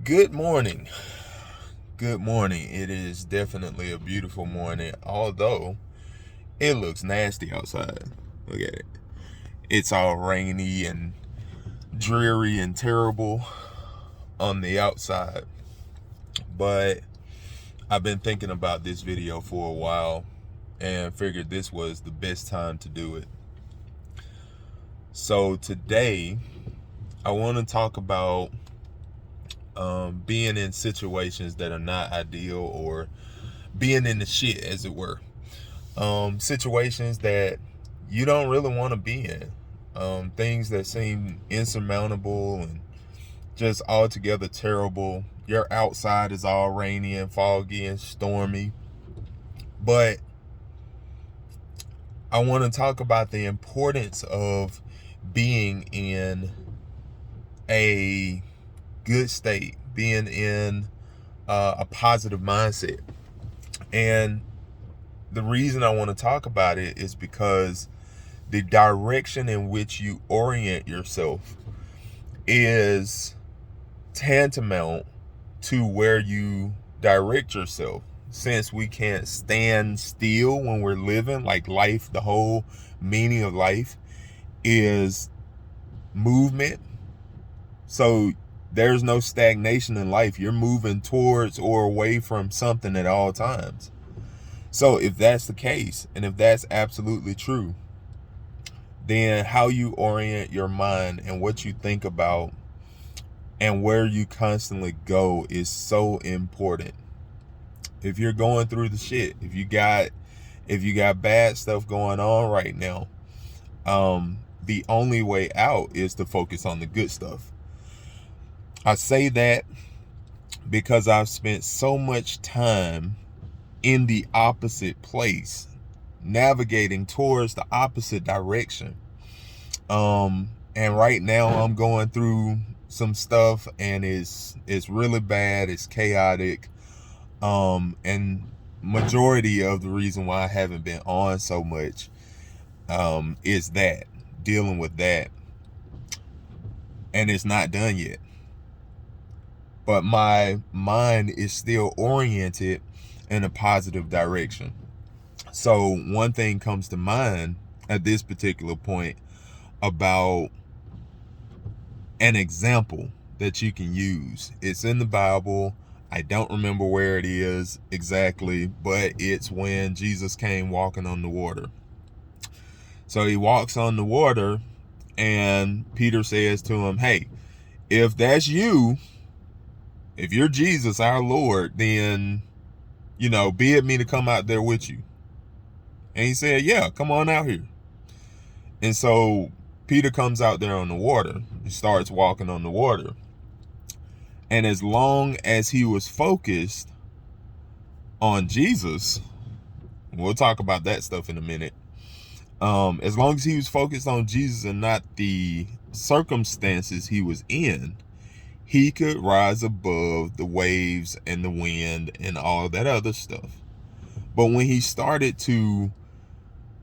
Good morning. Good morning. It is definitely a beautiful morning, although it looks nasty outside. Look at it. It's all rainy and dreary and terrible on the outside. But I've been thinking about this video for a while and figured this was the best time to do it. So today, I want to talk about being in situations that are not ideal, or being in the shit, as it were. Situations that you don't really want to be in. Things that seem insurmountable and just altogether terrible. Your outside is all rainy and foggy and stormy. But I want to talk about the importance of being in a good state, being in a positive mindset. And the reason I want to talk about it is because the direction in which you orient yourself is tantamount to where you direct yourself. Since we can't stand still when we're living, like life, the whole meaning of life is movement. So there's no stagnation in life. You're moving towards or away from something at all times. So if that's the case, and if that's absolutely true, then how you orient your mind and what you think about and where you constantly go is so important. If you're going through the shit, if you got bad stuff going on right now, the only way out is to focus on the good stuff. I say that because I've spent so much time in the opposite place, navigating towards the opposite direction. And right now I'm going through some stuff, and it's really bad, it's chaotic. And majority of the reason why I haven't been on so much is that, dealing with that. And it's not done yet. But my mind is still oriented in a positive direction. So one thing comes to mind at this particular point about an example that you can use. It's in the Bible. I don't remember where it is exactly, but it's when Jesus came walking on the water. So he walks on the water, and Peter says to him, "Hey, if that's you, if you're Jesus, our Lord, then, bid me to come out there with you." And he said, "Yeah, come on out here." And so Peter comes out there on the water. He starts walking on the water. And as long as he was focused on Jesus, we'll talk about that stuff in a minute. As long as he was focused on Jesus and not the circumstances he was in, he could rise above the waves and the wind and all that other stuff. But when he started to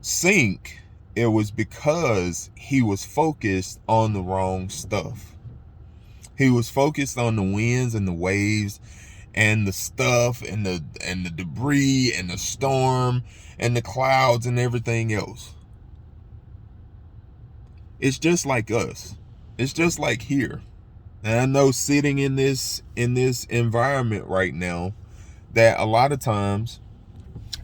sink, it was because he was focused on the wrong stuff. He was focused on the winds and the waves and the stuff and the debris and the storm and the clouds and everything else. It's just like us. It's just like here. And I know, sitting in this environment right now, that a lot of times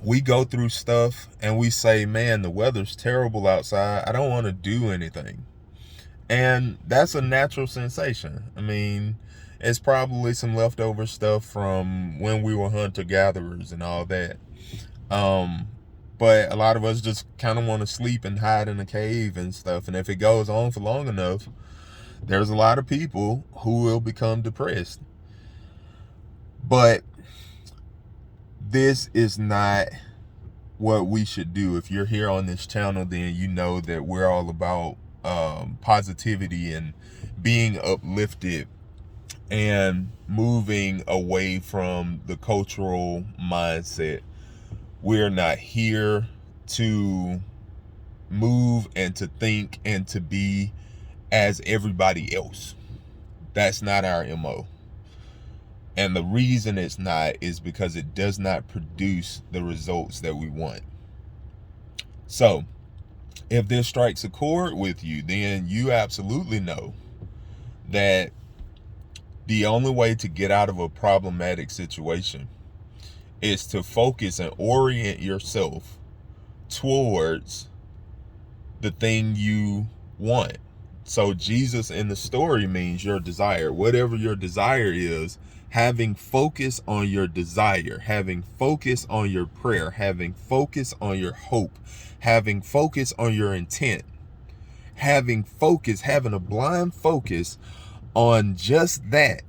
we go through stuff and we say, "Man, the weather's terrible outside. I don't want to do anything." And that's a natural sensation. I mean, it's probably some leftover stuff from when we were hunter-gatherers and all that. But a lot of us just kind of want to sleep and hide in a cave and stuff. And if it goes on for long enough, there's a lot of people who will become depressed. But this is not what we should do. If you're here on this channel, then you know that we're all about positivity and being uplifted and moving away from the cultural mindset. We're not here to move and to think and to be as everybody else. That's not our MO. And the reason it's not is because it does not produce the results that we want. So if this strikes a chord with you, then you absolutely know that the only way to get out of a problematic situation is to focus and orient yourself towards the thing you want. So Jesus in the story means your desire. Whatever your desire is, having focus on your desire, having focus on your prayer, having focus on your hope, having focus on your intent, having a blind focus on just that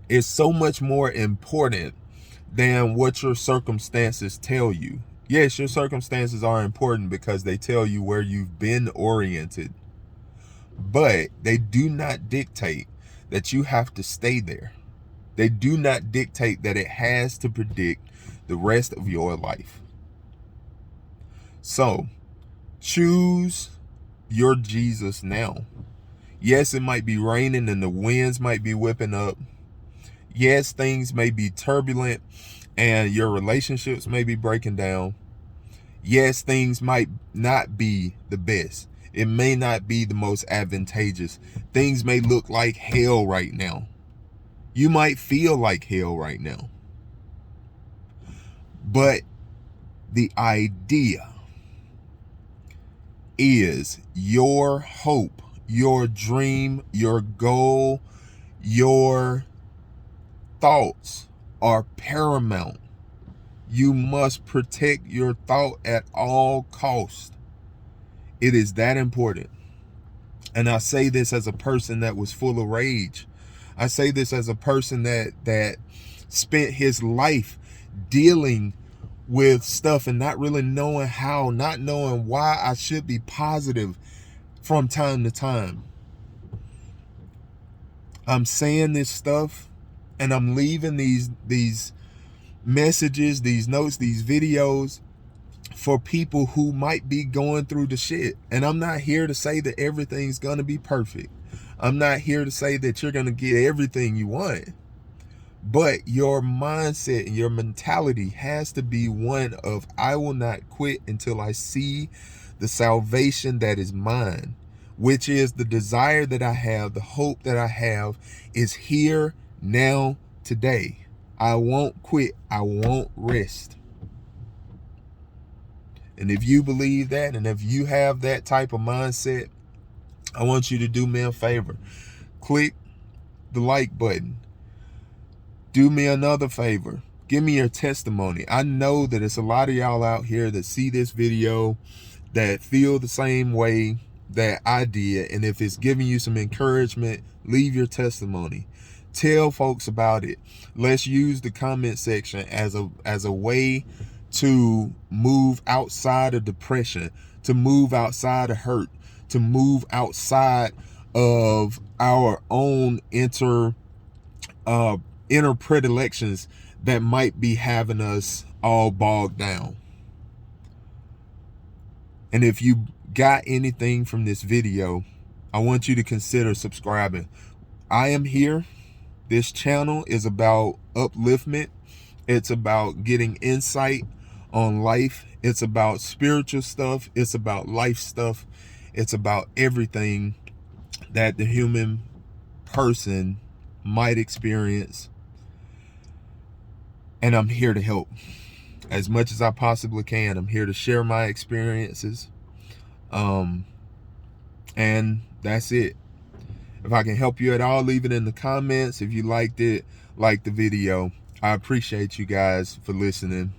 is so much more important than what your circumstances tell you. Yes, your circumstances are important because they tell you where you've been oriented, but they do not dictate that you have to stay there. They do not dictate that it has to predict the rest of your life. So choose your Jesus now. Yes, it might be raining and the winds might be whipping up. Yes, things may be turbulent and your relationships may be breaking down. Yes, things might not be the best. It may not be the most advantageous. Things may look like hell right now. You might feel like hell right now. But the idea is your hope, your dream, your goal, your thoughts are paramount. You must protect your thought at all costs. It is that important. And I say this as a person that was full of rage. I say this as a person that spent his life dealing with stuff and not really knowing how, not knowing why I should be positive from time to time. I'm saying this stuff and I'm leaving these messages, these notes, these videos for people who might be going through the shit. And I'm not here to say that everything's going to be perfect. I'm not here to say that you're going to get everything you want. But your mindset and your mentality has to be one of, I will not quit until I see the salvation that is mine, which is the desire that I have, the hope that I have is here now today. I won't quit. I won't rest. And if you believe that, and if you have that type of mindset, I want you to do me a favor. Click the like button. Do me another favor. Give me your testimony. I know that it's a lot of y'all out here that see this video that feel the same way that I did. And if it's giving you some encouragement, leave your testimony. Tell folks about it. Let's use the comment section as a way to move outside of depression, to move outside of hurt, to move outside of our own inner predilections that might be having us all bogged down. And if you got anything from this video, I want you to consider subscribing. I am here. This channel is about upliftment. It's about getting insight on life. It's about spiritual stuff. It's about life stuff. It's about everything that the human person might experience. And I'm here to help as much as I possibly can. I'm here to share my experiences. And that's it. If I can help you at all, leave it in the comments. If you liked it, like the video. I appreciate you guys for listening.